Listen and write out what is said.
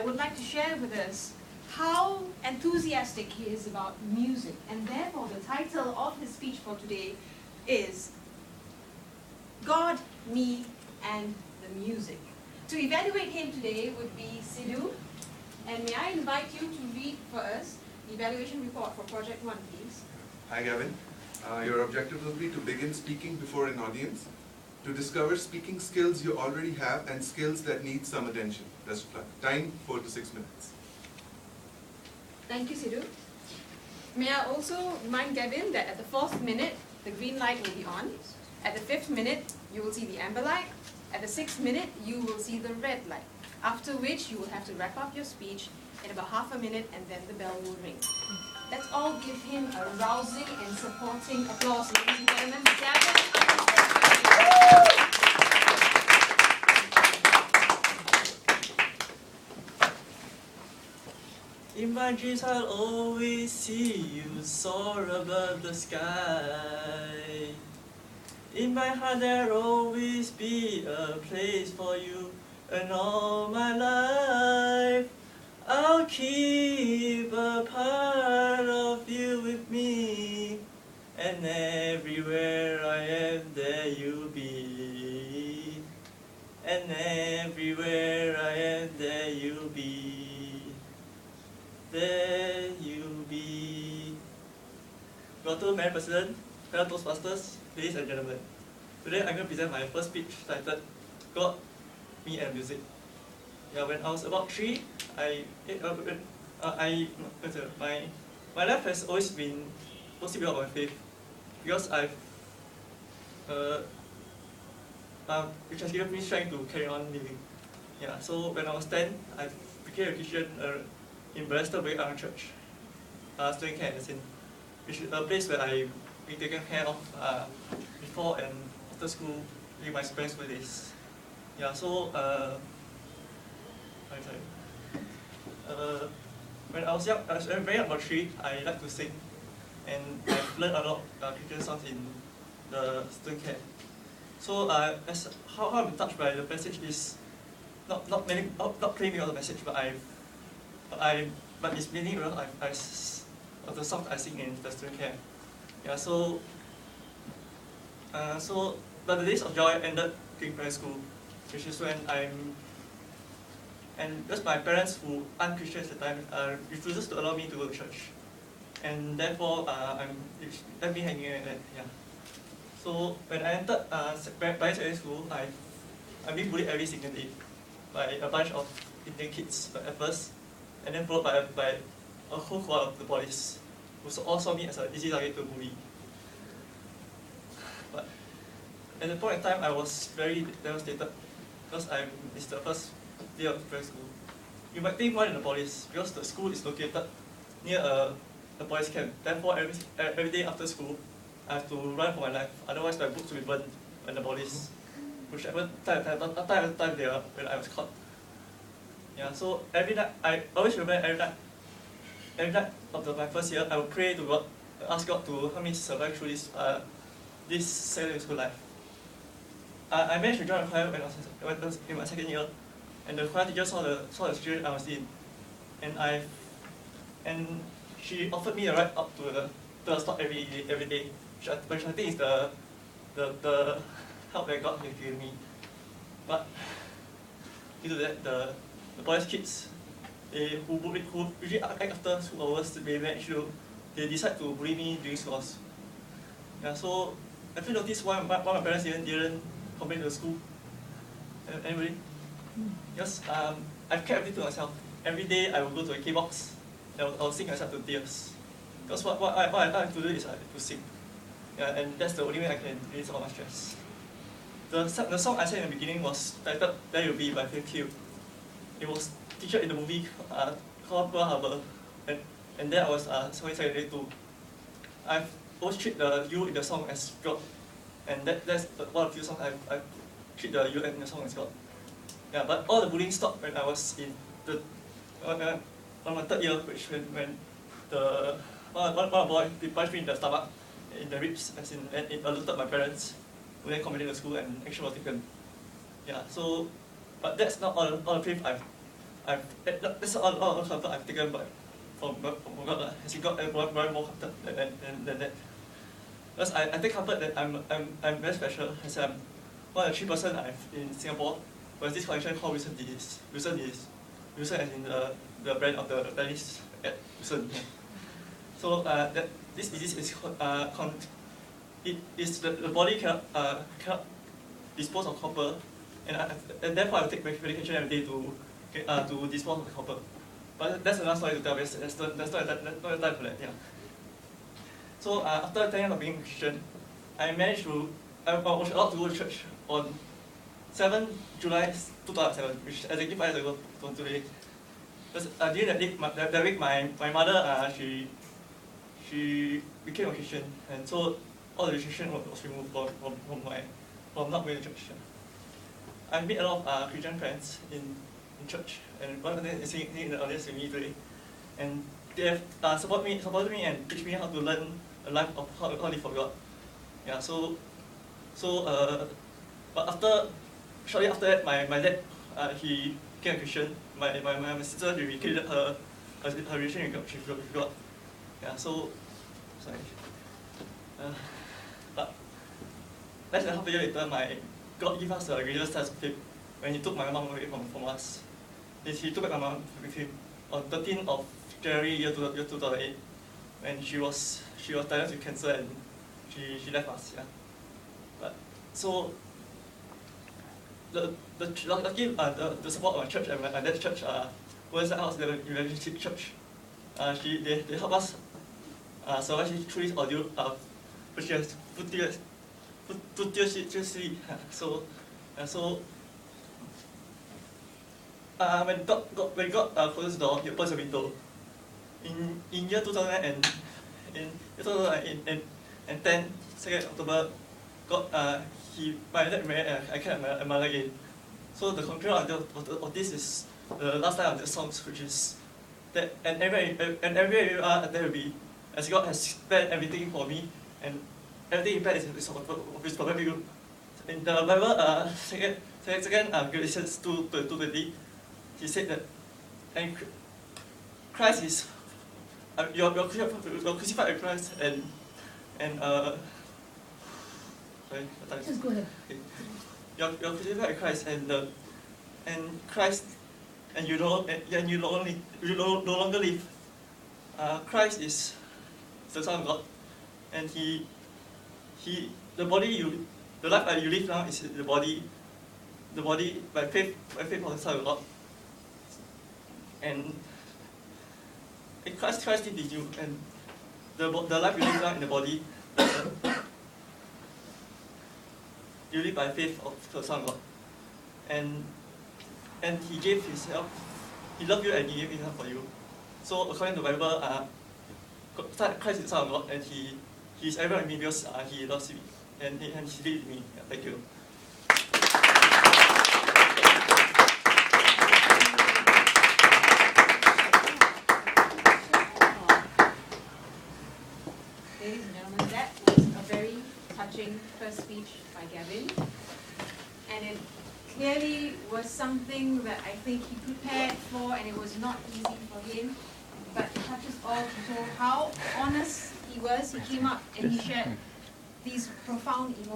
would like to share with us how enthusiastic he is about music. And therefore, the title of his speech for today is God, Me, and the Music. To evaluate him today would be Sidhu. And may I invite you to read for us the evaluation report for Project 1, please. Hi, Gavin. Your objective will be to begin speaking before an audience, to discover speaking skills you already have and skills that need some attention. Best of luck. Time 4 to 6 minutes. Thank you, Sidhu. May I also remind Gavin that at the 4th minute, the green light will be on. At the 5th minute, you will see the amber light. At the 6th minute, you will see the red light. After which, you will have to wrap up your speech in about half a minute, and then the bell will ring. Let's all give him a rousing and supporting applause, ladies and gentlemen. In my dreams I'll always see you soar above the sky. In my heart there'll always be a place for you, and all my life I'll keep a part of you with me. And everywhere I am, there you'll be. And everywhere I am, there you'll be. There you be. Good afternoon, Madam President, fellow toastmasters, ladies and gentlemen. Today I'm going to present my first speech titled God, Me and Music. Yeah, when I was about 3, my life has always been mostly built on my faith, because which has given me strength to carry on living. Yeah, so when I was 10, I became a Christian in Balester Break Church, student care in, which is a place where I been taken care of before and after school during my spring school days. Yeah, so when I was young, I was very young, about 3, I like to sing, and I've learned a lot of Christian songs in the student care. So as how I'm touched by the message is not claiming all the message, but it's meaning of the song I sing in the student care. Yeah, but the days of joy ended in primary school, which is when and just my parents, who aren't Christian at the time, refuses to allow me to go to church, and therefore let me hanging like that. Yeah. So when I entered secondary school, I've been bullied every single day by a bunch of Indian kids at first, and then followed by a whole squad of the boys, who all saw me as an easy target to bully. But at the point in time, I was very devastated, because I missed the first day of primary school. You might think more than the police, because the school is located near a boys' camp. Therefore, every day after school, I have to run for my life. Otherwise, my books will be burned by the police, which happened time there when I was caught. Yeah, so every night, I always remember every night of my first year, I would pray to God, ask God to help me survive through this secondary school life. I managed to join a choir when I was in my 2nd year, and the choir teacher saw the situation I was in, and she offered me a ride up to the stop every day, which I think is the help that God has given me. But due to that, the boys' kids, who usually act after school hours, they decide to bully me during school hours. Yeah, so have you noticed why my parents didn't complain to the school? Anybody? Yes, I've kept everything to myself. Every day I will go to a K-box, and I'll sing myself to tears. Because what I like to do is to sing. Yeah, and that's the only way I can release all my stress. The song I sang in the beginning was titled There You'll Be by Faith Hill. It was featured in the movie called Pearl Harbor, and there I was secondary 2. I've always treated the you in the song as God, and that's one of the few songs I treat the you in the song as God. Yeah, but all the bullying stopped when I was in on my 3rd year, which when one boy punched me in the stomach, in the ribs, and it alerted my parents, who then committed to school and action was taken. Yeah, so, but that's not all the faith I've that's all comfort I've taken from God. As He got more comfort than that. Because I take comfort that I'm very special. As I'm one of the 3 persons in Singapore who has this connection called Wilson is Wilson as in the brand of the tennis at Wilson. Yeah. So that this disease is the body cannot dispose of copper, and therefore I take medication every day to dispose of the copper. But that's another story to tell. That's not the time for that. Yeah. So after 10 years of being a Christian, I was allowed to go to church on 7 July 2007, which is exactly 5 years ago from today. Because during that week, my mother she became a Christian, and so all the restriction was removed from not going to church. I made a lot of Christian friends in church, and one of them is sitting in the audience with me today. And they have supported me and teach me how to learn a life of how to live for God. Yeah, but shortly after that, my dad he became a Christian. My sister, she rekindled her relationship with God. Yeah, so sorry. But less than half a year later, God gave us a greater sense of faith when He took my mom away from us. He took my mom with Him on 13th of January year 2008, when she was diagnosed with cancer and she left us. Yeah. But so the support of my church and my dad's church, Wellside House Evangelistic Church, they help us survive through this ordeal, which has put when God closed the door, He opens the window. In year 2010, 2nd October, my dad married and I came a mother again. So the conclusion of this is the last line of the songs, which is that and everywhere you are, there will be, as God has spared everything for me, and everything He prepared is of His perfect will. In the Bible, second Galatians 2:20, He said that, and Christ is you're crucified with Christ, and sorry, just go ahead. Okay. You're crucified with Christ, and Christ, and you no longer live. Christ is the Son of God, and the life that you live now is the body by faith of the Son of God, and Christ did you, and the life you live now in the body, you live by faith of the Son of God, and He gave Himself. He loved you and He gave Himself for you. So according to the Bible, Christ is the Son of God, and He is everywhere with me because He loves me and He lives with me. Yeah, thank you. Ladies and gentlemen, that was a very touching first speech by Gavin, and it clearly was something that I think he prepared for, and it was not easy for him, but it touches all to show how honest he was. He came up and he shared these profound emotions.